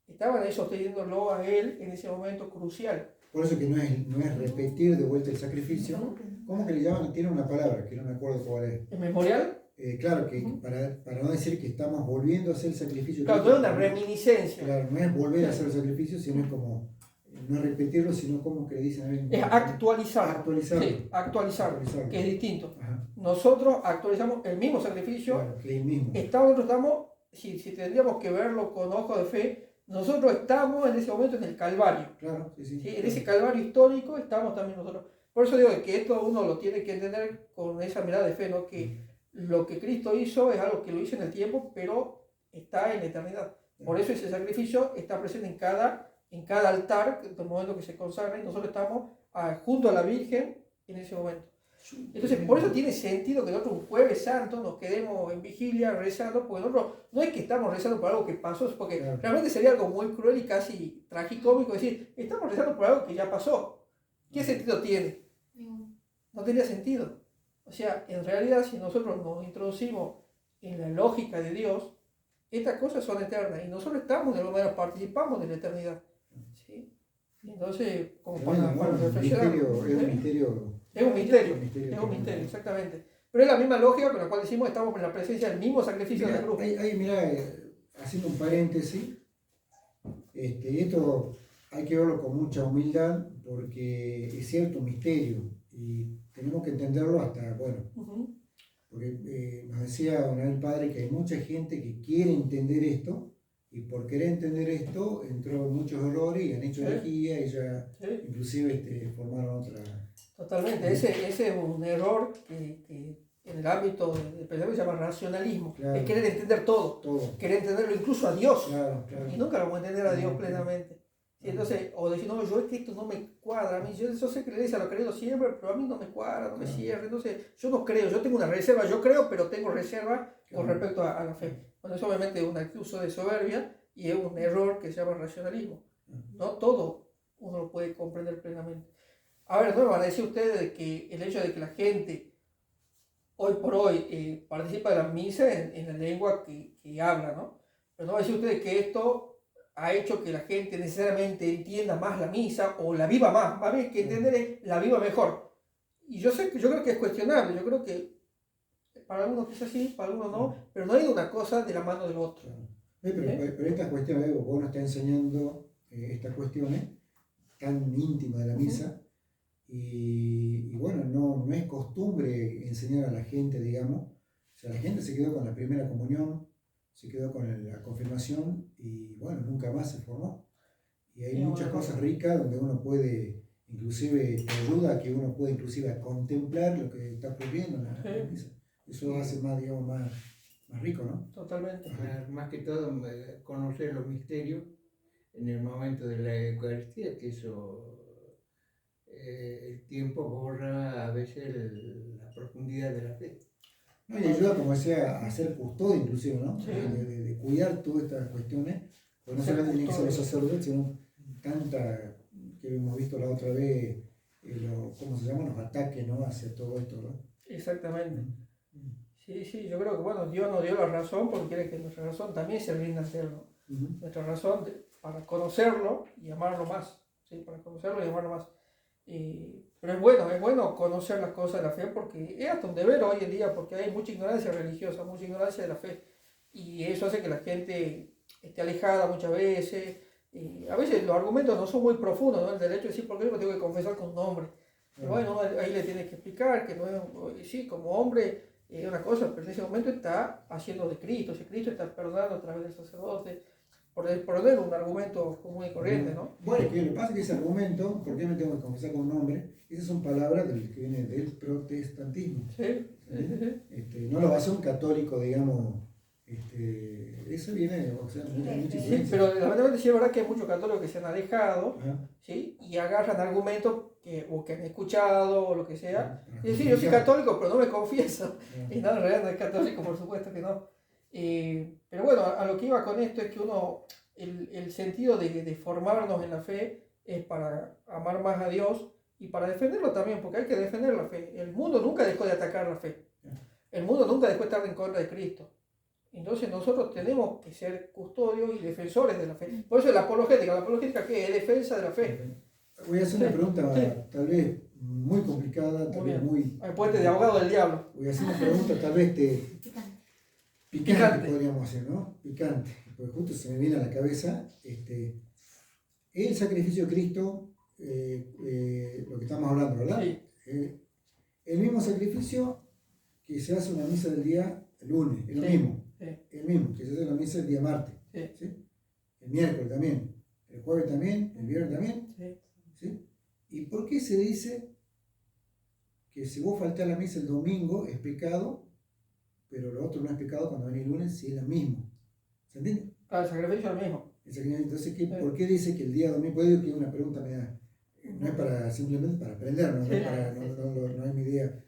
Estaban ahí sosteniéndolo a Él en ese momento crucial. Por eso que no es repetir de vuelta el sacrificio. ¿Cómo que le llaman? Tiene una palabra que no me acuerdo cuál es. ¿El memorial? Claro, que para no decir que estamos volviendo a hacer el sacrificio. Claro, no es una reminiscencia. Claro, no es volver a hacer el sacrificio, sino es como, no es repetirlo, sino como que le dicen a mí. Es actualizarlo. Actualizarlo. Sí, actualizarlo, que es distinto. Ajá. Nosotros actualizamos el mismo sacrificio. Claro, que es el mismo. Si tendríamos que verlo con ojos de fe, nosotros estamos en ese momento en el Calvario. Claro, sí. ¿Sí? En ese Calvario histórico estamos también nosotros. Por eso digo que esto uno lo tiene que entender con esa mirada de fe, ¿no? Que lo que Cristo hizo es algo que lo hizo en el tiempo, pero está en la eternidad. Por eso ese sacrificio está presente en cada altar, en el momento que se consagra, y nosotros estamos junto a la Virgen en ese momento. Entonces, por eso tiene sentido que nosotros un Jueves Santo nos quedemos en vigilia rezando, porque nosotros no es que estamos rezando por algo que pasó, porque realmente sería algo muy cruel y casi tragicómico decir, estamos rezando por algo que ya pasó. ¿Qué sentido tiene? No tenía sentido. O sea, en realidad, si nosotros nos introducimos en la lógica de Dios, estas cosas son eternas y nosotros estamos de alguna manera, participamos de la eternidad. ¿Sí? Entonces, como para reflexionar. Es un misterio. Es un misterio, exactamente. Pero es la misma lógica con la cual decimos estamos en la presencia del mismo sacrificio de la cruz. Mira, haciendo un paréntesis, esto hay que verlo con mucha humildad porque es cierto, un misterio y tenemos que entenderlo hasta, porque nos decía una vez el padre que hay mucha gente que quiere entender esto y por querer entender esto entró en muchos errores y han hecho herejía y ya inclusive formaron otra... Totalmente, ese es un error que en el ámbito del pensamiento se llama racionalismo, es querer entender todo, querer entenderlo incluso a Dios, y nunca lo vamos a entender a Dios plenamente. ¿Sí? Entonces, o decir, no, yo es que esto no me cuadra, a mí, yo sé que le dice a lo creído siempre, pero a mí no me cuadra, no me cierra, entonces yo no creo, yo tengo una reserva, yo creo, pero tengo reserva con respecto a la fe. Bueno, eso obviamente es un acto de soberbia y es un error que se llama racionalismo. No todo uno lo puede comprender plenamente. A ver, no me van a decir ustedes de que el hecho de que la gente hoy por hoy participa de la misa en la lengua que habla, ¿no? Pero no van a decir ustedes que esto ha hecho que la gente necesariamente entienda más la misa o la viva más bien que entender es la viva mejor. Y yo creo que es cuestionable, yo creo que para algunos quizás sí, para algunos no, pero no hay una cosa de la mano del otro. Pero estas cuestiones, vos nos estás enseñando estas cuestiones tan íntimas de la misa. Y bueno, no es costumbre enseñar a la gente, digamos. O sea, la gente se quedó con la primera comunión, se quedó con la confirmación y bueno, nunca más se formó. Y hay muchas cosas ricas donde uno puede inclusive te ayuda a que uno pueda inclusive a contemplar lo que está ocurriendo en la misa. Eso hace más, digamos, más rico, ¿no? Totalmente. Más que todo, conocer los misterios en el momento de la Eucaristía, que eso, el tiempo borra a veces la profundidad de la fe. No, y ayuda, como decía, a ser custodio inclusive, ¿no? Sí. De cuidar todas estas cuestiones, pues no Ser solamente tienen que ser los custodio. sacerdotes, sino tanta que hemos visto la otra vez, ¿cómo se llama? Los ataques, ¿no? Hacia todo esto, ¿no? Exactamente. Sí, sí, yo creo que bueno, Dios nos dio la razón porque quiere que nuestra razón también se rinda ante Él, ¿no? Nuestra razón para conocerlo y amarlo más, ¿sí? Para conocerlo y amarlo más. Pero es bueno conocer las cosas de la fe porque es hasta un deber hoy en día porque hay mucha ignorancia religiosa, mucha ignorancia de la fe y eso hace que la gente esté alejada muchas veces. A veces los argumentos no son muy profundos, ¿no? El derecho de decir, ¿por qué yo me tengo que confesar con un hombre? Pero bueno, ahí le tienes que explicar que no es, sí, como hombre es una cosa, pero en ese momento está haciendo de Cristo, si Cristo está perdonando a través del sacerdote, por poner un argumento común y corriente, ¿no? Bueno, que lo que pasa es que ese argumento, ¿por qué me tengo que confesar con un hombre? Esas son palabras que vienen del protestantismo. Sí. No lo hace un católico, digamos, eso viene, o sea, mucha Sí, influencia. pero lamentablemente sí es verdad que hay muchos católicos que se han alejado, Ajá. ¿sí? Y agarran argumentos que han escuchado o lo que sea. Ajá. Y decir, yo soy católico, pero no me confieso. Ajá. Y no, en realidad no es católico, por supuesto que no. Pero bueno, a lo que iba con esto es que uno, el sentido de formarnos en la fe es para amar más a Dios y para defenderlo también, porque hay que defender la fe. El mundo nunca dejó de atacar la fe. El mundo nunca dejó de estar en contra de Cristo. Entonces nosotros tenemos que ser custodios y defensores de la fe. Por eso la apologética ¿qué es? Defensa de la fe. Voy a hacer una pregunta Sí. tal vez muy complicada, tal vez muy... Hay puente de abogado del diablo. Voy a hacer una pregunta tal vez picante, podríamos hacer, ¿no? Picante, porque justo se me viene a la cabeza el sacrificio de Cristo, lo que estamos hablando, ¿verdad? Sí. El mismo sacrificio que se hace en la misa del día lunes, es lo mismo. Sí. El mismo que se hace en la misa el día martes. Sí. ¿Sí? El miércoles también, el jueves también, el viernes también. Sí. ¿Sí? ¿Y por qué se dice que si vos faltás a la misa el domingo es pecado, pero lo otro no es pecado cuando venís el lunes si es lo mismo? ¿Se entiende? Claro, el sacrificio es el mismo. Entonces, ¿por qué dice que el día domingo? Puede decir que es una pregunta no es para simplemente para aprender, no es mi idea.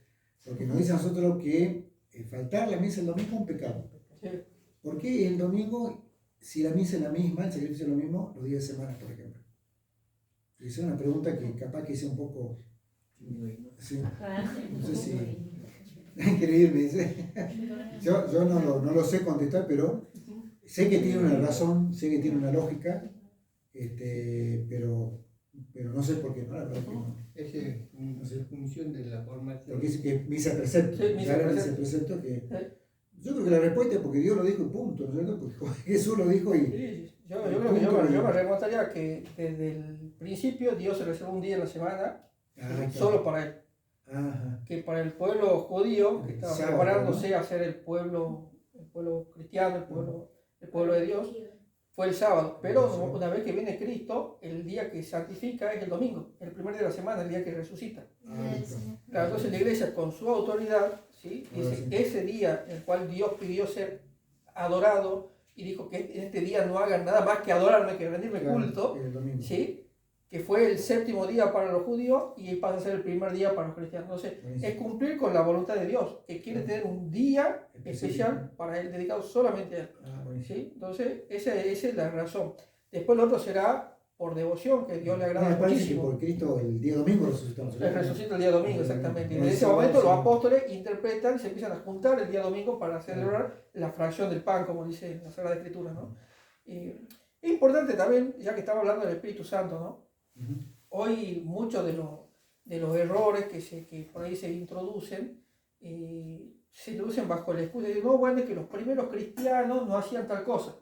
Porque nos dice a nosotros que faltar la misa el domingo es un pecado. Sí. ¿Por qué el domingo, si la misa es la misma, el sacrificio es lo mismo, los días de semana, por ejemplo? Es una pregunta que capaz que sea un poco... Sí, no sé si... Hay que reírme, dice. Yo no lo sé contestar, pero sé que tiene una razón, sé que tiene una lógica, pero no sé por qué, ¿no? La verdad que no. Es función de la formación. Porque dice que misa precepto. Sí, misa precepto que... Yo creo que la respuesta es porque Dios lo dijo y punto, ¿no es cierto? Porque Jesús lo dijo y... Sí, yo creo que yo me remontaría que desde el principio Dios se reservó un día en la semana solo para él. Ajá. Que para el pueblo judío, que estaba Sábado, preparándose ¿no? a ser el pueblo cristiano, el pueblo de Dios, fue el sábado. Pero Sí. una vez que viene Cristo, el día que santifica es el domingo, el primer día de la semana, el día que resucita. Claro, entonces la iglesia con su autoridad, ¿sí? Dice, Sí. ese día en el cual Dios pidió ser adorado y dijo que en este día no hagan nada más que adorarme, que rendirme culto, El domingo. ¿sí? Que fue el séptimo día para los judíos y pasa a ser el primer día para los cristianos. Entonces, Buenísimo. es cumplir con la voluntad de Dios, que quiere tener un día Específico. especial para él, dedicado solamente a él. Buenísimo. ¿Sí? Entonces, esa es la razón. Después lo otro será por devoción, que Dios le agrada Me parece que muchísimo. por Cristo el día domingo resucitamos. Él resucita el día domingo, exactamente. Y en El ese sábado, momento sí. los apóstoles interpretan y se empiezan a juntar el día domingo para celebrar la fracción del pan, como dice en la Sagrada Escritura, ¿no? Es importante también, ya que estamos hablando del Espíritu Santo, ¿no? Hoy muchos de los errores que por ahí se introducen bajo la excusa de no, bueno, es que los primeros cristianos no hacían tal cosa.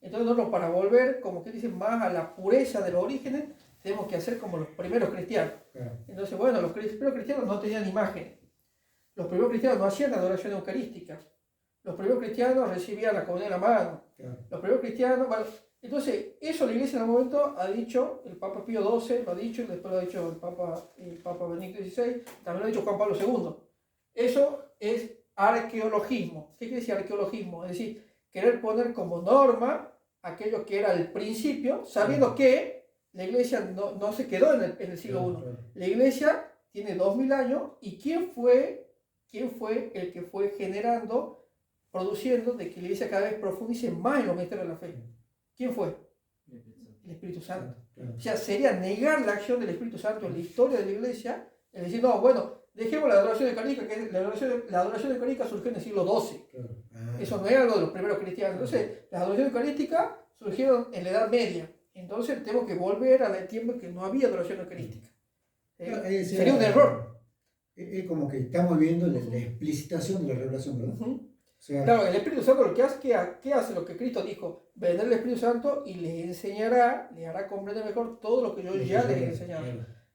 Entonces nosotros para volver, como que dicen, más a la pureza de los orígenes, tenemos que hacer como los primeros cristianos. Claro. Entonces, bueno, los primeros cristianos no tenían imágenes. Los primeros cristianos no hacían adoración eucarística. Los primeros cristianos recibían la comunión en la mano. Claro. Los primeros cristianos, bueno, Entonces, eso la Iglesia en algún momento ha dicho, el Papa Pío XII lo ha dicho, y después lo ha dicho el Papa Benedicto XVI, también lo ha dicho Juan Pablo II. Eso es arqueologismo. ¿Qué quiere decir arqueologismo? Es decir, querer poner como norma aquello que era el principio, sabiendo que la Iglesia no se quedó en el siglo I. La Iglesia tiene 2000 años, y ¿quién fue el que fue generando, produciendo de que la Iglesia cada vez profundice más en los misterios de la fe? ¿Quién fue? El Espíritu Santo. O sea, sería negar la acción del Espíritu Santo en la historia de la Iglesia, es decir, no, bueno, dejemos la adoración eucarística, que la adoración eucarística surgió en el siglo XII. Eso no es algo de los primeros cristianos. Entonces, las adoraciones eucarísticas surgieron en la Edad Media. Entonces, tenemos que volver al tiempo en que no había adoración eucarística. Sería un error. Es como que estamos viendo la explicitación de la revelación, ¿verdad? O sea, claro, el Espíritu Santo lo que hace, ¿qué hace? Lo que Cristo dijo: vendrá el Espíritu Santo y les enseñará, les hará comprender mejor todo lo que yo ya les he enseñado.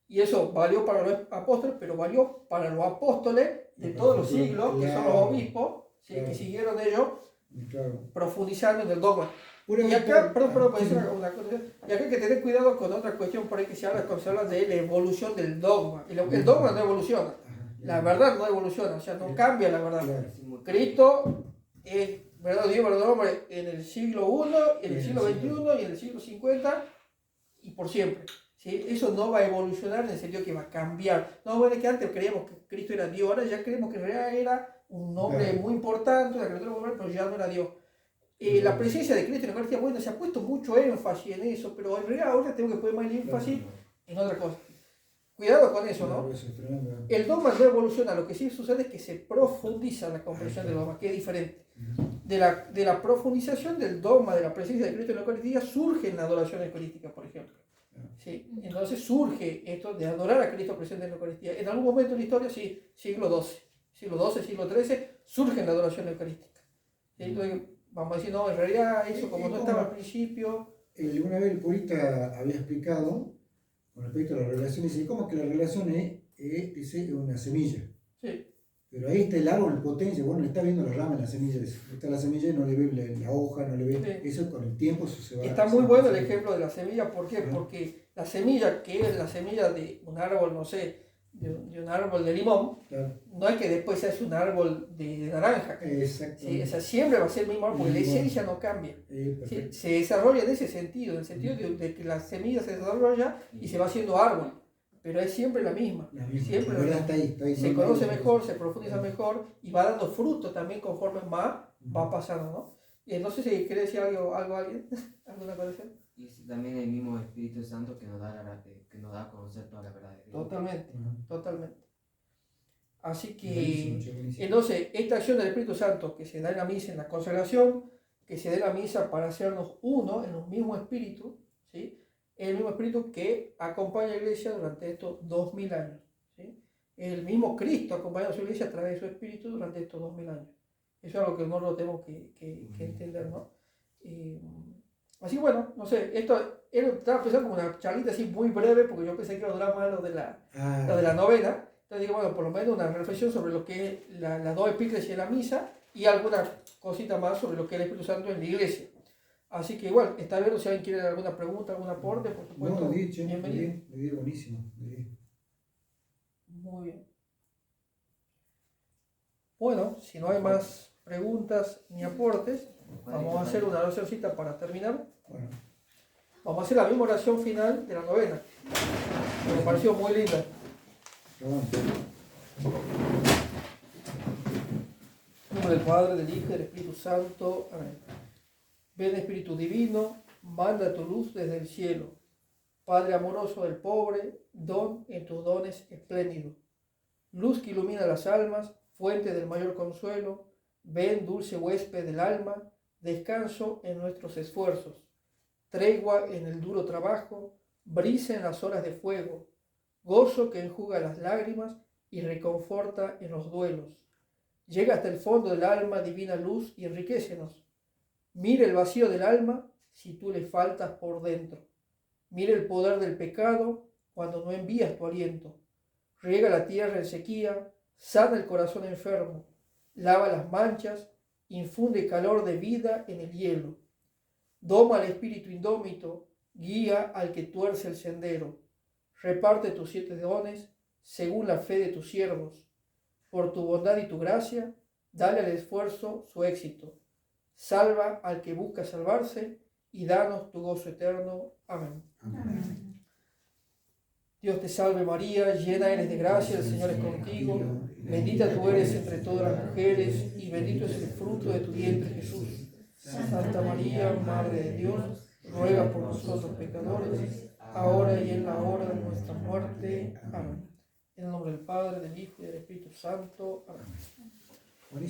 Y eso valió para los apóstoles, pero valió para los apóstoles de todos los siglos, que son los obispos, ¿sí? Que siguieron ellos profundizando en el dogma. Y acá, perdón, decir una cosa. Y acá hay que tener cuidado con otra cuestión por ahí que se habla cuando se habla de la evolución del dogma. El dogma no evoluciona. La verdad no evoluciona, o sea, no cambia la verdad. Cristo es verdadero Dios, verdadero hombre en el siglo I, en el siglo XXI y en el siglo 50 y por siempre. ¿Sí? Eso no va a evolucionar en el sentido que va a cambiar. No, bueno, es que antes creíamos que Cristo era Dios, ahora ya creemos que en realidad era un hombre muy importante, una criatura muy importante, pero ya no era Dios. La presencia de Cristo en la Eucaristía, bueno, se ha puesto mucho énfasis en eso, pero en realidad ahora tengo que poner más énfasis en otra cosa. Cuidado con eso, ¿no? El dogma no evoluciona, lo que sí sucede es que se profundiza la comprensión del dogma, que es diferente. De la profundización del dogma de la presencia de Cristo en la Eucaristía surge en la adoración eucarística, por ejemplo. ¿Sí? Entonces surge esto de adorar a Cristo presente en la Eucaristía. En algún momento de la historia, sí, siglo XII, siglo XIII, surge en la adoración eucarística. ¿Sí? Entonces, vamos a decir, no, en realidad eso como no estaba al principio. Una vez el purista había explicado con respecto a la revelación, dice, ¿cómo que la revelación es una semilla? Sí. Pero ahí está el árbol potencia, bueno, le está viendo la rama en la semilla, está la semilla y no le ve la hoja, no le ve, eso con el tiempo eso se va. Está muy bueno el ejemplo de la semilla, ¿por qué? Porque la semilla, que es la semilla de un árbol, no sé, de un árbol de limón, no es que después se hace un árbol de naranja. Exacto. ¿Sí? O sea, siempre va a ser el mismo árbol, porque la esencia no cambia. ¿Sí? Se desarrolla en ese sentido, en el sentido de que la semilla se desarrolla y se va haciendo árbol, pero es siempre la misma. Siempre la misma. Está ahí, se conoce mejor, se profundiza mejor y va dando fruto también conforme más va pasando, ¿no? Y no sé si quiere decir algo alguien, alguna corrección. Y es también el mismo Espíritu Santo que nos da a conocer toda la verdad de Dios. Totalmente, totalmente. Así que, entonces, esta acción del Espíritu Santo que se da en la misa, en la consagración, que se da en la misa para hacernos uno en un mismo espíritu, ¿sí? Es el mismo espíritu que acompaña a la iglesia durante estos 2000 años, ¿sí? El mismo Cristo acompaña a su iglesia a través de su espíritu durante estos 2000 años. Eso es algo que nosotros tenemos que entender, ¿no? Así bueno, no sé, esto estaba pensando como una charlita así muy breve, porque yo pensé que iba a durar más lo de la novena. Entonces digo, bueno, por lo menos una reflexión sobre lo que es las dos epíclesis de la misa y alguna cosita más sobre lo que es el Espíritu Santo en la iglesia. Así que igual, está bien, si alguien quiere alguna pregunta, algún aporte, por supuesto, no, dicho, bienvenido. Buenísimo. Muy bien. Bueno, si no hay más preguntas ni aportes, vamos a hacer una oracióncita para terminar. Bueno. Vamos a hacer la misma oración final de la novena. Me pareció muy linda. En nombre del Padre, del Hijo y del Espíritu Santo. Amén. Ven Espíritu Divino, manda tu luz desde el cielo. Padre amoroso del pobre, don en tus dones espléndido. Luz que ilumina las almas, fuente del mayor consuelo. Ven dulce huésped del alma, descanso en nuestros esfuerzos. Tregua en el duro trabajo, brisa en las horas de fuego. Gozo que enjuga las lágrimas y reconforta en los duelos. Llega hasta el fondo del alma divina luz y enriquécenos. Mira el vacío del alma si tú le faltas por dentro. Mira el poder del pecado cuando no envías tu aliento. Riega la tierra en sequía, sana el corazón enfermo, lava las manchas, infunde calor de vida en el hielo. Doma al espíritu indómito, guía al que tuerce el sendero. Reparte tus 7 dones según la fe de tus siervos. Por tu bondad y tu gracia, dale al esfuerzo su éxito. Salva al que busca salvarse y danos tu gozo eterno. Amén. Amén. Dios te salve María, llena eres de gracia, el Señor es contigo. Bendita tú eres entre todas las mujeres y bendito es el fruto de tu vientre Jesús. Santa María, Madre de Dios, ruega por nosotros pecadores, ahora y en la hora de nuestra muerte. Amén. En el nombre del Padre, del Hijo y del Espíritu Santo. Amén.